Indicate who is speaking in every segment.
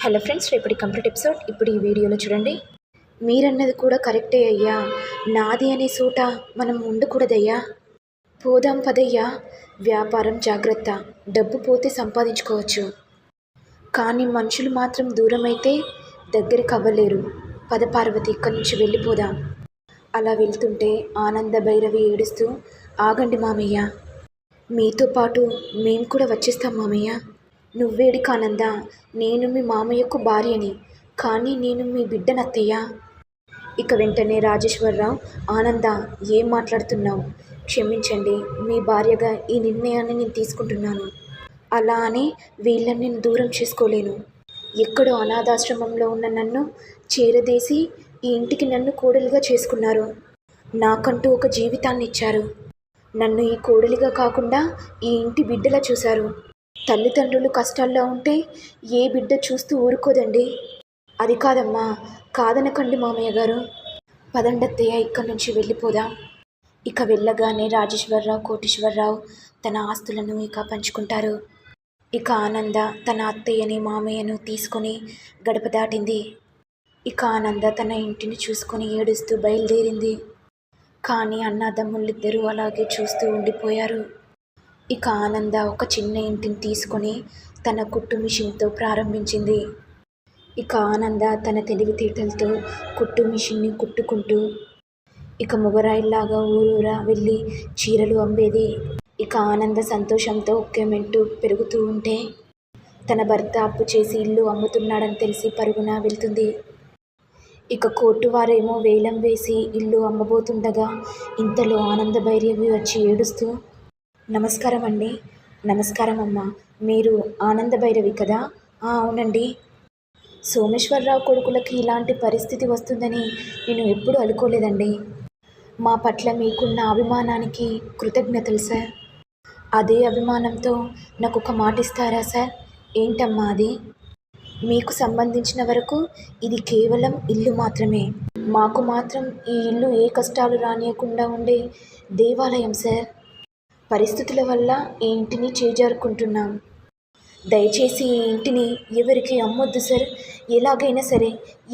Speaker 1: Hello friends, రేపటి complete episode ఇప్పుడు ఈ వీడియోలో చూడండి. మీరన్నది కూడా కరెక్టే అయ్యా. నాది అనే సూట మనం ఉండకూడదయ్యా. పోదాం పదయ్యా. వ్యాపారం జాగ్రత్త. డబ్బు పోతే సంపాదించుకోవచ్చు, కానీ మనుషులు మాత్రం దూరమైతే దగ్గరికి అవ్వలేరు. పద పార్వతి, ఇక్కడి నుంచి వెళ్ళిపోదాం. అలా వెళ్తుంటే ఆనంద భైరవి ఏడుస్తూ, ఆగండి మామయ్య, మీతో పాటు మేము కూడా వచ్చేస్తాం మామయ్య. నువ్వేడికి ఆనంద, నేను మీ మామయ్యకు భార్యని, కానీ నేను మీ బిడ్డనత్తయ్య. ఇక వెంటనే రాజేశ్వరరావు, ఆనంద ఏం మాట్లాడుతున్నావు? క్షమించండి, మీ భార్యగా ఈ నిర్ణయాన్ని నేను తీసుకుంటున్నాను. అలా అని వీళ్ళని నేను దూరం చేసుకోలేను. ఎక్కడో అనాథాశ్రమంలో ఉన్న నన్ను చేరదేసి ఈ ఇంటికి నన్ను కోడలిగా చేసుకున్నారు. నాకంటూ ఒక జీవితాన్ని ఇచ్చారు. నన్ను ఈ కోడలిగా కాకుండా ఈ ఇంటి బిడ్డలా చూశారు. తల్లిదండ్రులు కష్టాల్లో ఉంటే ఏ బిడ్డ చూస్తూ ఊరుకోదండి. అది కాదమ్మా, కాదనకండి మామయ్య గారు. పదండత్తయ్య, ఇక్కడి నుంచి వెళ్ళిపోదాం. ఇక వెళ్ళగానే రాజేశ్వరరావు, కోటీశ్వరరావు తన ఆస్తులను ఇక పంచుకుంటారు. ఇక ఆనంద తన అత్తయ్యని మామయ్యను తీసుకొని గడప దాటింది. ఇక ఆనంద తన ఇంటిని చూసుకొని ఏడుస్తూ బయలుదేరింది. కానీ అన్నదమ్ములిద్దరూ అలాగే చూస్తూ ఉండిపోయారు. ఇక ఆనంద ఒక చిన్న ఇంటిని తీసుకొని తన కుట్టు మిషన్తో ప్రారంభించింది. ఇక ఆనంద తన తెలివితేటలతో కుట్టు మిషన్ని కుట్టుకుంటూ ఇక మొగరాయిల్లాగా ఊరూరా వెళ్ళి చీరలు అమ్మేది. ఇక ఆనంద సంతోషంతో ఒక్కేమెంటూ పెరుగుతూ ఉంటే తన భర్త అప్పు చేసి ఇల్లు అమ్ముతున్నాడని తెలిసి పరుగున వెళ్తుంది. ఇక కోర్టు వారేమో వేలం వేసి ఇల్లు అమ్మబోతుండగా ఇంతలో ఆనంద భైరవి వచ్చి ఏడుస్తూ, నమస్కారం అండి. నమస్కారం అమ్మా, మీరు ఆనంద భైరవి కదా? అవునండి. సోమేశ్వరరావు కొడుకులకి ఇలాంటి పరిస్థితి వస్తుందని నేను ఎప్పుడూ అనుకోలేదండి. మా పట్ల మీకున్న అభిమానానికి కృతజ్ఞతలు సార్. అదే అభిమానంతో నాకు ఒక మాట ఇస్తారా సార్? ఏంటమ్మా అది? మీకు సంబంధించిన వరకు ఇది కేవలం ఇల్లు మాత్రమే. మాకు మాత్రం ఈ ఇల్లు ఏ కష్టాలు రానియకుండా ఉండే దేవాలయం సార్. పరిస్థితుల వల్ల ఈ ఇంటిని చేజారుకుంటున్నాం. దయచేసి ఈ ఇంటిని ఎవరికి అమ్మొద్దు సార్. ఎలాగైనా సరే,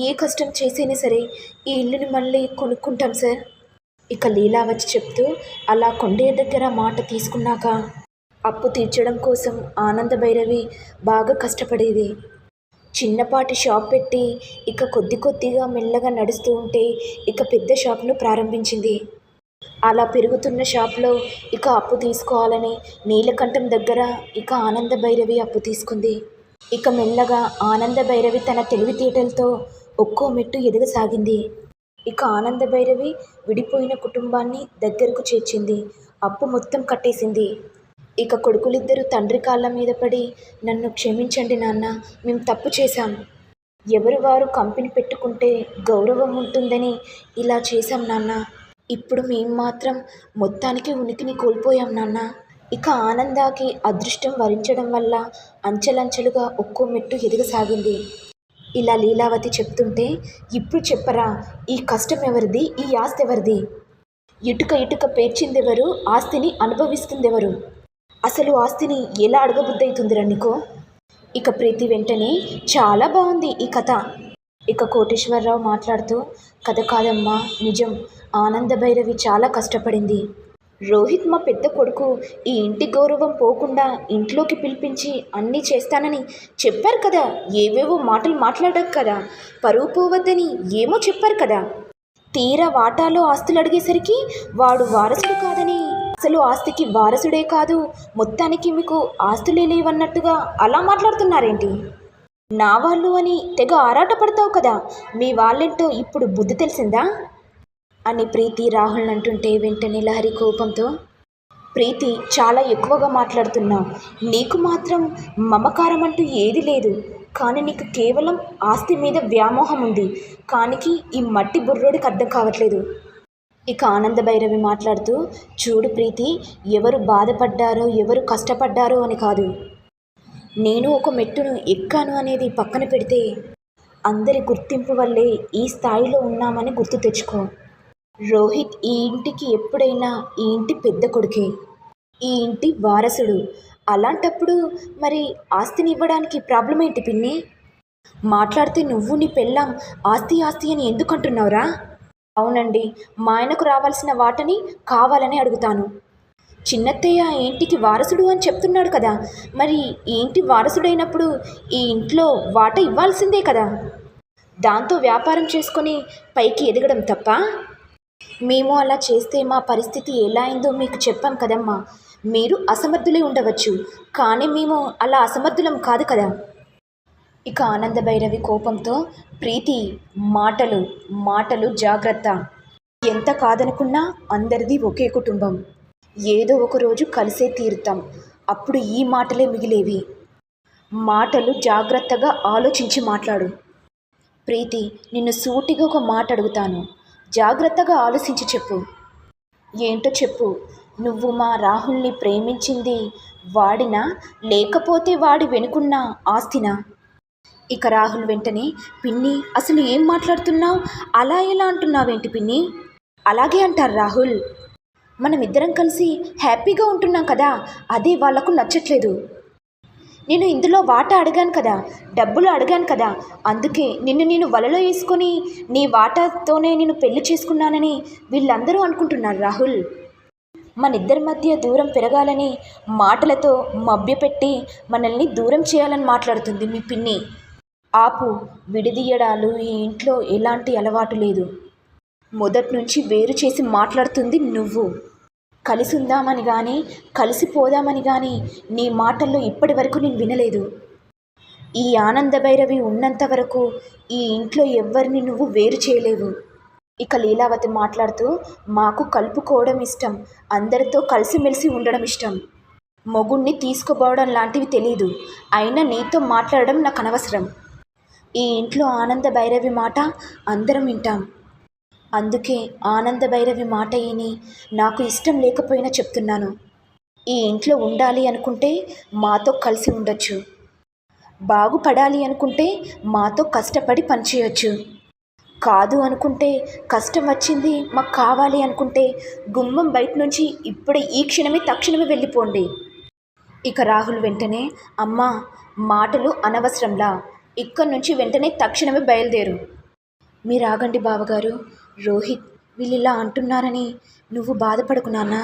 Speaker 1: ఏ కష్టం చేసైనా సరే ఈ ఇల్లుని మళ్ళీ కొనుక్కుంటాం సార్. ఇక లీలా వచ్చి చెప్తూ, అలా కొండయ్య దగ్గర మాట తీసుకున్నాక అప్పు తీర్చడం కోసం ఆనంద భైరవి బాగా కష్టపడేది. చిన్నపాటి షాప్ పెట్టి ఇక కొద్ది కొద్దిగా మెల్లగా నడుస్తూ ఉంటే ఇక పెద్ద షాప్ను ప్రారంభించింది. అలా పెరుగుతున్న షాప్లో ఇక అప్పు తీసుకోవాలని నీలకంఠం దగ్గర ఇక ఆనంద భైరవి అప్పు తీసుకుంది. ఇక మెల్లగా ఆనంద భైరవి తన తెలివితేటలతో ఒక్కో మెట్టు ఎదగసాగింది. ఇక ఆనంద భైరవి విడిపోయిన కుటుంబాన్ని దగ్గరకు చేర్చింది. అప్పు మొత్తం కట్టేసింది. ఇక కొడుకులిద్దరూ తండ్రి కాళ్ళ మీద పడి, నన్ను క్షమించండి నాన్న, మేము తప్పు చేశాం. ఎవరు వారు కంపెనీ పెట్టుకుంటే గౌరవం ఉంటుందని ఇలా చేశాం నాన్న. ఇప్పుడు మేము మాత్రం మొత్తానికి ఉనికిని కోల్పోయాం నాన్న. ఇక ఆనందాకి అదృష్టం వరించడం వల్ల అంచెలంచెలుగా ఒక్కో మెట్టు ఎదగసాగింది. ఇలా లీలావతి చెప్తుంటే, ఇప్పుడు చెప్పరా, ఈ కష్టం ఎవరిది, ఈ ఆస్తి ఎవరిది? ఇటుక ఇటుక పేర్చిందెవరు, ఆస్తిని అనుభవిస్తుందెవరు? అసలు ఆస్తిని ఎలా అడగబుద్దవుతుందిరా నీకో? ఇక ప్రీతి వెంటనే, చాలా బాగుంది ఈ కథ. ఇక కోటేశ్వరరావు మాట్లాడుతూ, కథ కాదమ్మా, నిజం. ఆనంద భైరవి చాలా కష్టపడింది. రోహిత్ మా పెద్ద కొడుకు ఈ ఇంటి గౌరవం పోకుండా ఇంట్లోకి పిలిపించి అన్నీ చేస్తానని చెప్పారు కదా. ఏవేవో మాటలు మాట్లాడారు కదా, పరువు పోవద్దని ఏమో చెప్పారు కదా. తీరా వాటాలో ఆస్తులు అడిగేసరికి వాడు వారసుడు కాదని, అసలు ఆస్తికి వారసుడే కాదు, మొత్తానికి మీకు ఆస్తులే లేవన్నట్టుగా అలా మాట్లాడుతున్నారేంటి? నా వాళ్ళు అని తెగ ఆరాటపడతావు కదా, మీ వాళ్ళేంటో ఇప్పుడు బుద్ధి తెలిసిందా అని ప్రీతి రాహుల్ అంటుంటే వెంటనే లహరి కోపంతో, ప్రీతి చాలా ఎక్కువగా మాట్లాడుతున్నావు. నీకు మాత్రం మమకారం అంటూ ఏది లేదు, కానీ నీకు కేవలం ఆస్తి మీద వ్యామోహం ఉంది. కానికి ఈ మట్టి బుర్రోడికి అర్థం కావట్లేదు. ఇక ఆనంద భైరవి మాట్లాడుతూ, చూడు ప్రీతి, ఎవరు బాధపడ్డారో ఎవరు కష్టపడ్డారో అని కాదు, నేను ఒక మెట్టును ఎక్కాను అనేది పక్కన పెడితే అందరి గుర్తింపు వల్లే ఈ స్థాయిలో ఉన్నామని గుర్తు తెచ్చుకో. రోహిత్ ఈ ఇంటికి ఎప్పుడైనా ఈ ఇంటి పెద్ద కొడుకే, ఈ ఇంటి వారసుడు. అలాంటప్పుడు మరి ఆస్తిని ఇవ్వడానికి ప్రాబ్లం ఏంటి పిన్ని? మాట్లాడితే నువ్వు నీ పెళ్ళాం ఆస్తి ఆస్తి అని ఎందుకు అంటున్నావురా? అవునండి, మా ఆయనకు రావాల్సిన వాటని కావాలని అడుగుతాను. చిన్నత్తయ్య ఇంటికి వారసుడు అని చెప్తున్నాడు కదా, మరి ఈ ఇంటి వారసుడైనప్పుడు ఈ ఇంట్లో వాటా ఇవ్వాల్సిందే కదా. దాంతో వ్యాపారం చేసుకొని పైకి ఎదగడం తప్ప? మేము అలా చేస్తే మా పరిస్థితి ఎలా అయిందో మీకు చెప్పాం కదమ్మా. మీరు అసమర్థులే ఉండవచ్చు, కానీ మేము అలా అసమర్థులం కాదు కదా. ఇక ఆనంద భైరవి కోపంతో, ప్రీతి, మాటలు మాటలు జాగ్రత్త. ఎంత కాదనుకున్నా అందరిది ఒకే కుటుంబం. ఏదో ఒకరోజు కలిసే తీరుతాం. అప్పుడు ఈ మాటలే మిగిలేవి. మాటలు జాగ్రత్తగా ఆలోచించి మాట్లాడు. ప్రీతి, నిన్ను సూటిగా ఒక మాట అడుగుతాను, జాగ్రత్తగా ఆలోచించి చెప్పు. ఏంటో చెప్పు. నువ్వు మా రాహుల్ని ప్రేమించింది వాడినా, లేకపోతే వాడి వెనుకున్న ఆస్తినా? ఇక రాహుల్ వెంటనే, పిన్ని అసలు ఏం మాట్లాడుతున్నావు? అలా ఎలా అంటున్నావేంటి పిన్ని? అలాగే అంటారు రాహుల్. మనమిద్దరం కలిసి హ్యాపీగా ఉంటున్నాం కదా, అదే వాళ్లకు నచ్చట్లేదు. నేను ఇందులో వాటా అడిగాను కదా, డబ్బులు అడిగాను కదా, అందుకే నేను వలలో వేసుకొని నీ వాటాతోనే నేను పెళ్లి చేసుకున్నానని వీళ్ళందరూ అనుకుంటున్నారు రాహుల్. మనిద్దరి మధ్య దూరం పెరగాలని మాటలతో మభ్యపెట్టి మనల్ని దూరం చేయాలని మాట్లాడుతుంది మీ పిన్ని. ఆపు. విడదీయడాలు ఈ ఇంట్లో ఎలాంటి అలవాటు లేదు. మొదటి నుంచి వేరు చేసి మాట్లాడుతుంది నువ్వు. కలిసి ఉందామని కానీ కలిసిపోదామని కానీ నీ మాటల్లో ఇప్పటి వరకు నేను వినలేదు. ఈ ఆనంద భైరవి ఉన్నంత వరకు ఈ ఇంట్లో ఎవ్వరిని నువ్వు వేరు చేయలేవు. ఇక లీలావతి మాట్లాడుతూ, మాకు కలుపుకోవడం ఇష్టం, అందరితో కలిసిమెలిసి ఉండడం ఇష్టం. మొగుణ్ణి తీసుకుపోవడం లాంటివి తెలీదు. అయినా నీతో మాట్లాడడం నాకు అనవసరం. ఈ ఇంట్లో ఆనంద భైరవి మాట అందరం వింటాం. అందుకే ఆనంద భైరవి మాట విని నాకు ఇష్టం లేకపోయినా చెప్తున్నాను. ఈ ఇంట్లో ఉండాలి అనుకుంటే మాతో కలిసి ఉండొచ్చు, బాగుపడాలి అనుకుంటే మాతో కష్టపడి పనిచేయచ్చు. కాదు అనుకుంటే, కష్టం వచ్చింది మాకు కావాలి అనుకుంటే గుమ్మం బయట నుంచి ఇప్పుడే ఈ క్షణమే తక్షణమే వెళ్ళిపోండి. ఇక రాహుల్ వెంటనే, అమ్మా మాటలు అనవసరంలా, ఇక్కడి నుంచి వెంటనే తక్షణమే బయలుదేరు. మీరు ఆగండి బావగారు. రోహిత్, వీళ్ళు ఇలా అంటున్నారని నువ్వు బాధపడకు నాన్న.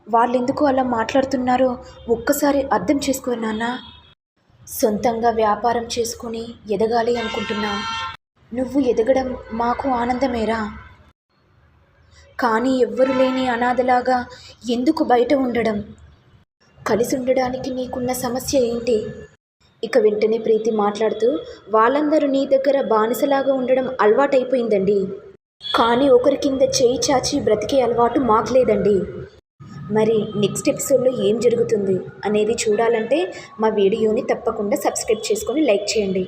Speaker 1: వాళ్ళెందుకు అలా మాట్లాడుతున్నారో ఒక్కసారి అర్థం చేసుకో నాన్న. సొంతంగా వ్యాపారం చేసుకుని ఎదగాలి అనుకుంటున్నావు. నువ్వు ఎదగడం మాకు ఆనందమేరా, కానీ ఎవ్వరు లేని అనాథలాగా ఎందుకు బయట ఉండడం? కలిసి ఉండడానికి నీకున్న సమస్య ఏంటి? ఇక వెంటనే ప్రీతి మాట్లాడుతూ, వాళ్ళందరూ నీ దగ్గర బానిసలాగా ఉండడం అలవాటైపోయిందండి, కానీ ఒకరి కింద చేయి చాచి బ్రతికే అలవాటు మాకు లేదండి. మరి నెక్స్ట్ ఎపిసోడ్లో ఏం జరుగుతుంది అనేది చూడాలంటే మా వీడియోని తప్పకుండా సబ్స్క్రైబ్ చేసుకొని లైక్ చేయండి.